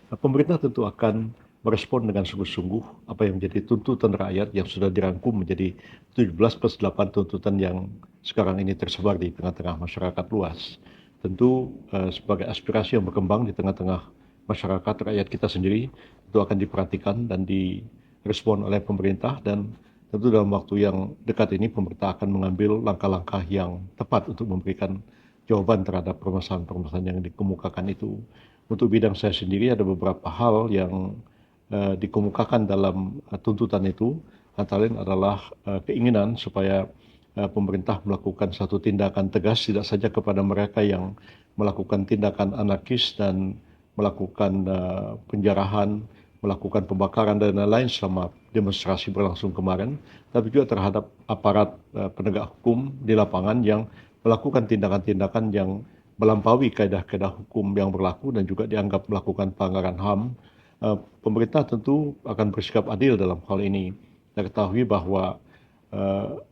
Pemerintah tentu akan merespon dengan sungguh-sungguh apa yang menjadi tuntutan rakyat yang sudah dirangkum menjadi 17+8 tuntutan yang sekarang ini tersebar di tengah-tengah masyarakat luas. Tentu sebagai aspirasi yang berkembang di tengah-tengah masyarakat rakyat kita sendiri itu akan diperhatikan dan direspon oleh pemerintah, dan tentu dalam waktu yang dekat ini pemerintah akan mengambil langkah-langkah yang tepat untuk memberikan jawaban terhadap permasalahan-permasalahan yang dikemukakan itu. Untuk bidang saya sendiri ada beberapa hal yang dikemukakan dalam tuntutan itu. Antara lain adalah keinginan supaya pemerintah melakukan satu tindakan tegas tidak saja kepada mereka yang melakukan tindakan anarkis dan melakukan penjarahan, melakukan pembakaran dan lain-lain selama demonstrasi berlangsung kemarin, tapi juga terhadap aparat penegak hukum di lapangan yang melakukan tindakan-tindakan yang melampaui kaedah-kaedah hukum yang berlaku dan juga dianggap melakukan pelanggaran HAM. Pemerintah tentu akan bersikap adil dalam hal ini. Kita ketahui bahwa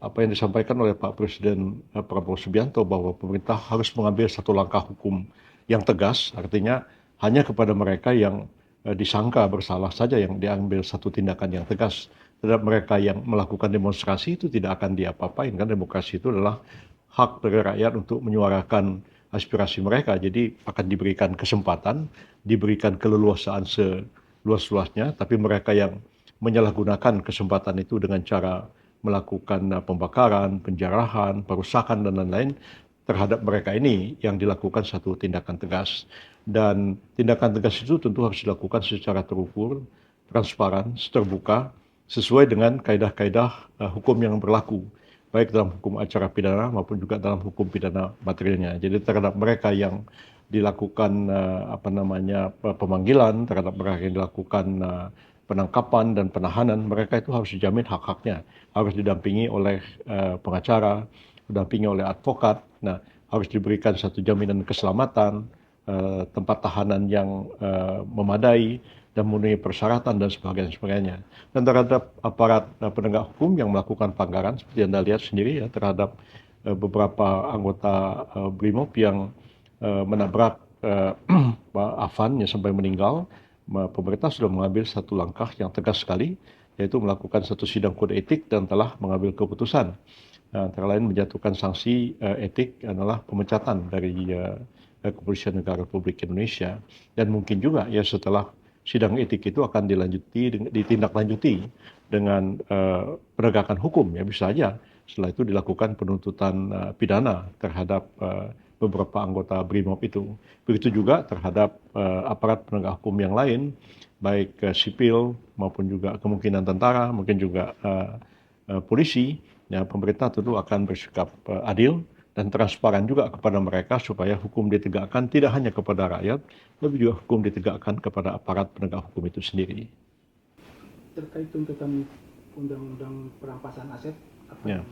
apa yang disampaikan oleh Pak Presiden Prabowo Subianto bahwa pemerintah harus mengambil satu langkah hukum yang tegas, artinya hanya kepada mereka yang disangka bersalah saja yang diambil satu tindakan yang tegas. Terhadap mereka yang melakukan demonstrasi itu tidak akan diapa-apain, kan demokrasi itu adalah hak dari rakyat untuk menyuarakan aspirasi mereka. Jadi akan diberikan kesempatan, diberikan keleluasaan seluas-luasnya, tapi mereka yang menyalahgunakan kesempatan itu dengan cara melakukan pembakaran, penjarahan, perusakan dan lain-lain, terhadap mereka ini yang dilakukan satu tindakan tegas. Dan tindakan tegas itu tentu harus dilakukan secara terukur, transparan, terbuka, sesuai dengan kaedah-kaedah hukum yang berlaku, baik dalam hukum acara pidana maupun juga dalam hukum pidana materialnya. Jadi terhadap mereka yang dilakukan pemanggilan, terhadap mereka yang dilakukan penangkapan dan penahanan, mereka itu harus dijamin hak-haknya, harus didampingi oleh pengacara, didampingi oleh advokat. Nah, harus diberikan satu jaminan keselamatan, tempat tahanan yang memadai dan memenuhi persyaratan dan sebagainya. Dan terhadap aparat penegak hukum yang melakukan pelanggaran seperti Anda lihat sendiri ya, terhadap beberapa anggota BRIMOB yang menabrak Afan yang sampai meninggal, pemerintah sudah mengambil satu langkah yang tegas sekali, yaitu melakukan satu sidang kode etik dan telah mengambil keputusan. Antara lain menjatuhkan sanksi etik adalah pemecatan dari Kepolisian Negara Republik Indonesia, dan mungkin juga ya setelah sidang etik itu akan ditindaklanjuti dengan penegakan hukum, ya bisa saja setelah itu dilakukan penuntutan pidana terhadap beberapa anggota BRIMOB itu. Begitu juga terhadap aparat penegak hukum yang lain, baik sipil maupun juga kemungkinan tentara, mungkin juga polisi. Ya, pemerintah tentu akan bersikap adil dan transparan juga kepada mereka supaya hukum ditegakkan tidak hanya kepada rakyat, tapi juga hukum ditegakkan kepada aparat penegak hukum itu sendiri. Terkait tuntutan undang-undang perampasan aset, Ya.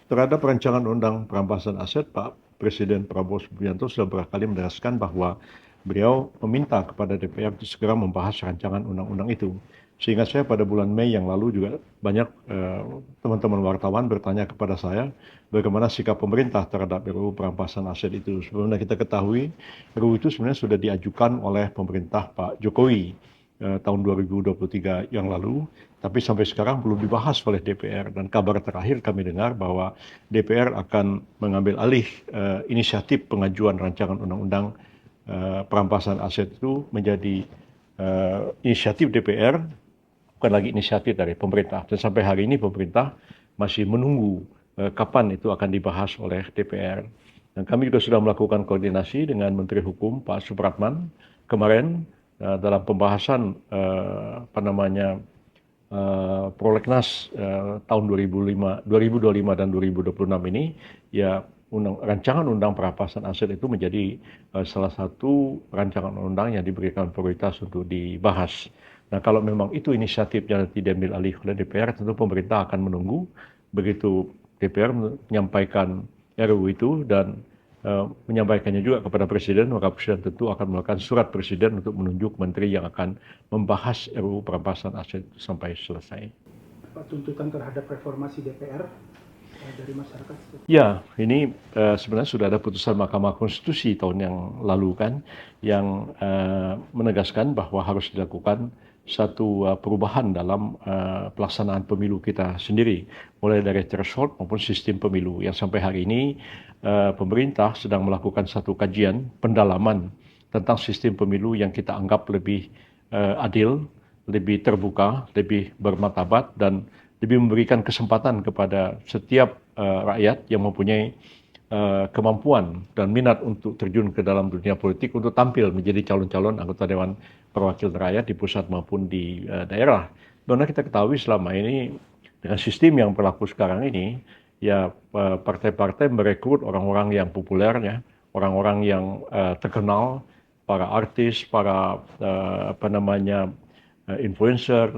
Terhadap rancangan undang perampasan aset, Pak Presiden Prabowo Subianto sudah berkali menegaskan bahwa beliau meminta kepada DPR untuk segera membahas rancangan undang-undang itu. Sehingga saya pada bulan Mei yang lalu juga banyak teman-teman wartawan bertanya kepada saya bagaimana sikap pemerintah terhadap RUU perampasan aset itu. Sebelumnya kita ketahui RUU itu sebenarnya sudah diajukan oleh pemerintah Pak Jokowi tahun 2023 yang lalu, tapi sampai sekarang belum dibahas oleh DPR, dan kabar terakhir kami dengar bahwa DPR akan mengambil alih inisiatif pengajuan rancangan undang-undang perampasan aset itu menjadi inisiatif DPR, bukan lagi inisiatif dari pemerintah. Dan sampai hari ini pemerintah masih menunggu kapan itu akan dibahas oleh DPR. Dan kami juga sudah melakukan koordinasi dengan Menteri Hukum Pak Supratman kemarin dalam pembahasan Prolegnas tahun 2025 dan 2026 ini, ya rancangan undang perampasan aset itu menjadi salah satu rancangan undang yang diberikan prioritas untuk dibahas. Nah, kalau memang itu inisiatifnya nanti diambil alih oleh DPR, tentu pemerintah akan menunggu begitu DPR menyampaikan RUU itu dan menyampaikannya juga kepada Presiden, maka Presiden tentu akan melakukan surat Presiden untuk menunjuk menteri yang akan membahas RUU perampasan aset sampai selesai. tuntutan terhadap reformasi DPR dari masyarakat? Ya, ini sebenarnya sudah ada putusan Mahkamah Konstitusi tahun yang lalu kan, yang menegaskan bahwa harus dilakukan satu perubahan dalam pelaksanaan pemilu kita sendiri, mulai dari threshold maupun sistem pemilu yang sampai hari ini pemerintah sedang melakukan satu kajian pendalaman tentang sistem pemilu yang kita anggap lebih adil, lebih terbuka, lebih bermartabat dan lebih memberikan kesempatan kepada setiap rakyat yang mempunyai kemampuan dan minat untuk terjun ke dalam dunia politik untuk tampil menjadi calon-calon anggota Dewan Perwakilan Rakyat di pusat maupun di daerah. Karena kita ketahui selama ini dengan sistem yang berlaku sekarang ini, ya partai-partai merekrut orang-orang yang populer, ya, orang-orang yang terkenal, para artis, para influencer,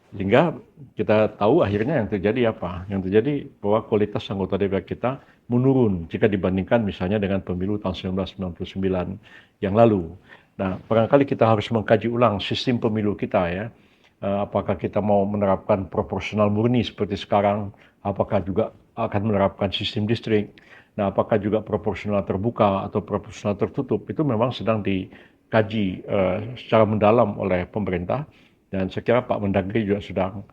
sehingga kita tahu akhirnya yang terjadi apa? Yang terjadi bahwa kualitas anggota DPR kita menurun jika dibandingkan misalnya dengan pemilu tahun 1999 yang lalu. Nah, barangkali kita harus mengkaji ulang sistem pemilu kita, ya. Apakah kita mau menerapkan proporsional murni seperti sekarang? Apakah juga akan menerapkan sistem distrik? Nah, apakah juga proporsional terbuka atau proporsional tertutup? Itu memang sedang dikaji secara mendalam oleh pemerintah. Dan saya kira Pak Mendagri juga sedang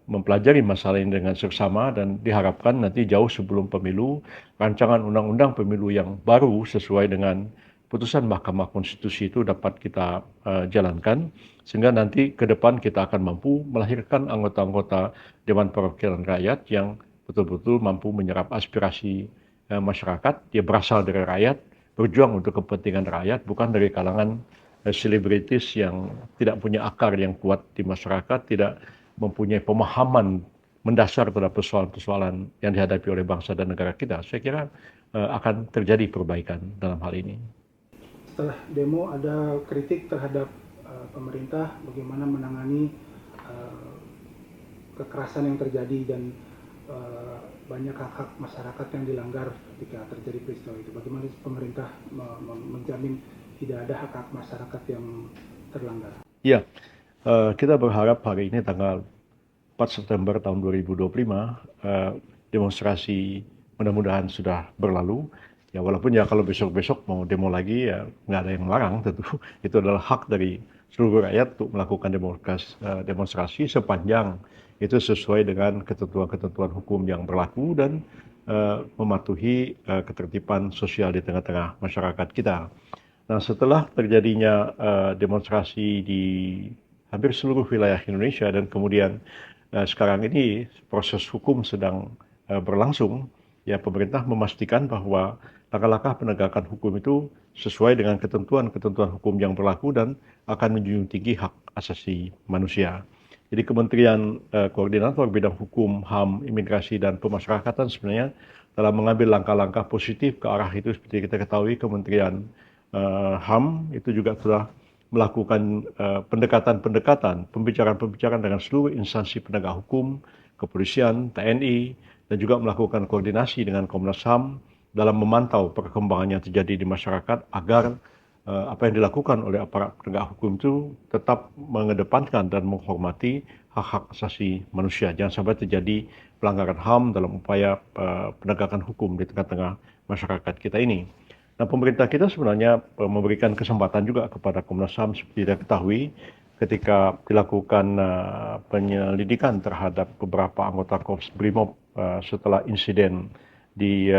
mempelajari masalah ini dengan seksama dan diharapkan nanti jauh sebelum pemilu, rancangan undang-undang pemilu yang baru sesuai dengan putusan Mahkamah Konstitusi itu dapat kita jalankan, sehingga nanti ke depan kita akan mampu melahirkan anggota-anggota Dewan Perwakilan Rakyat yang betul-betul mampu menyerap aspirasi masyarakat, dia berasal dari rakyat, berjuang untuk kepentingan rakyat, bukan dari kalangan selebritis yang tidak punya akar yang kuat di masyarakat, tidak mempunyai pemahaman mendasar terhadap persoalan-persoalan yang dihadapi oleh bangsa dan negara kita. Saya kira akan terjadi perbaikan dalam hal ini. Setelah demo ada kritik terhadap pemerintah bagaimana menangani kekerasan yang terjadi dan banyak hak-hak masyarakat yang dilanggar ketika terjadi peristiwa itu. Bagaimana pemerintah menjamin tidak ada hak-hak masyarakat yang terlanggar? Ya, kita berharap hari ini tanggal 4 September tahun 2025 demonstrasi mudah-mudahan sudah berlalu. Ya, walaupun ya kalau besok-besok mau demo lagi ya nggak ada yang melarang tentu. Itu adalah hak dari seluruh rakyat untuk melakukan demonstrasi sepanjang itu sesuai dengan ketentuan-ketentuan hukum yang berlaku dan mematuhi ketertiban sosial di tengah-tengah masyarakat kita. Nah, setelah terjadinya demonstrasi di hampir seluruh wilayah Indonesia dan kemudian sekarang ini proses hukum sedang berlangsung, ya pemerintah memastikan bahwa langkah-langkah penegakan hukum itu sesuai dengan ketentuan-ketentuan hukum yang berlaku dan akan menjunjung tinggi hak asasi manusia. Jadi Kementerian Koordinator Bidang Hukum, HAM, Imigrasi, dan Pemasyarakatan sebenarnya telah mengambil langkah-langkah positif ke arah itu. Seperti kita ketahui, Kementerian HAM itu juga telah melakukan pendekatan-pendekatan, pembicaraan-pembicaraan dengan seluruh instansi penegak hukum, kepolisian, TNI, dan juga melakukan koordinasi dengan Komnas HAM dalam memantau perkembangan yang terjadi di masyarakat agar apa yang dilakukan oleh aparat penegak hukum itu tetap mengedepankan dan menghormati hak-hak asasi manusia. Jangan sampai terjadi pelanggaran HAM dalam upaya penegakan hukum di tengah-tengah masyarakat kita ini. Nah, pemerintah kita sebenarnya memberikan kesempatan juga kepada Komnas HAM seperti kita ketahui ketika dilakukan penyelidikan terhadap beberapa anggota Korps Brimob setelah insiden di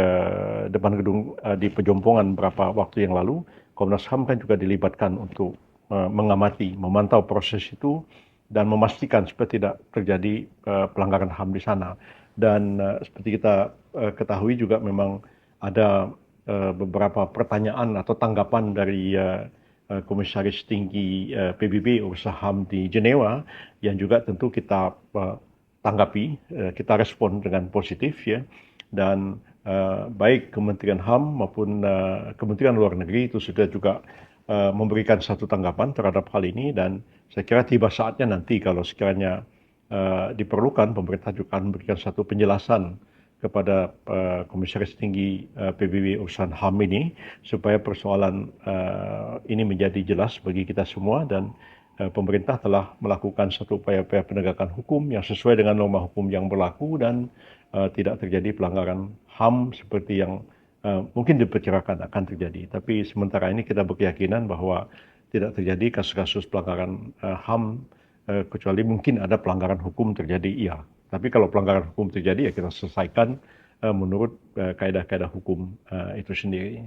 depan gedung di Pejompongan beberapa waktu yang lalu. Komnas HAM kan juga dilibatkan untuk mengamati, memantau proses itu dan memastikan supaya tidak terjadi pelanggaran HAM di sana. Dan seperti kita ketahui juga memang ada beberapa pertanyaan atau tanggapan dari Komisaris Tinggi PBB urusan HAM di Jenewa yang juga tentu kita tanggapi, kita respon dengan positif, ya. Dan baik Kementerian HAM maupun Kementerian Luar Negeri itu sudah juga memberikan satu tanggapan terhadap hal ini, dan saya kira tiba saatnya nanti kalau sekiranya diperlukan pemerintah juga akan memberikan satu penjelasan kepada Komisaris Tinggi PBB urusan HAM ini supaya persoalan ini menjadi jelas bagi kita semua, dan pemerintah telah melakukan satu upaya-upaya penegakan hukum yang sesuai dengan norma hukum yang berlaku dan tidak terjadi pelanggaran HAM seperti yang mungkin diperkirakan akan terjadi. Tapi sementara ini kita berkeyakinan bahwa tidak terjadi kasus-kasus pelanggaran HAM, kecuali mungkin ada pelanggaran hukum terjadi, iya. Tapi kalau pelanggaran hukum terjadi ya kita selesaikan menurut kaedah-kaedah hukum itu sendiri.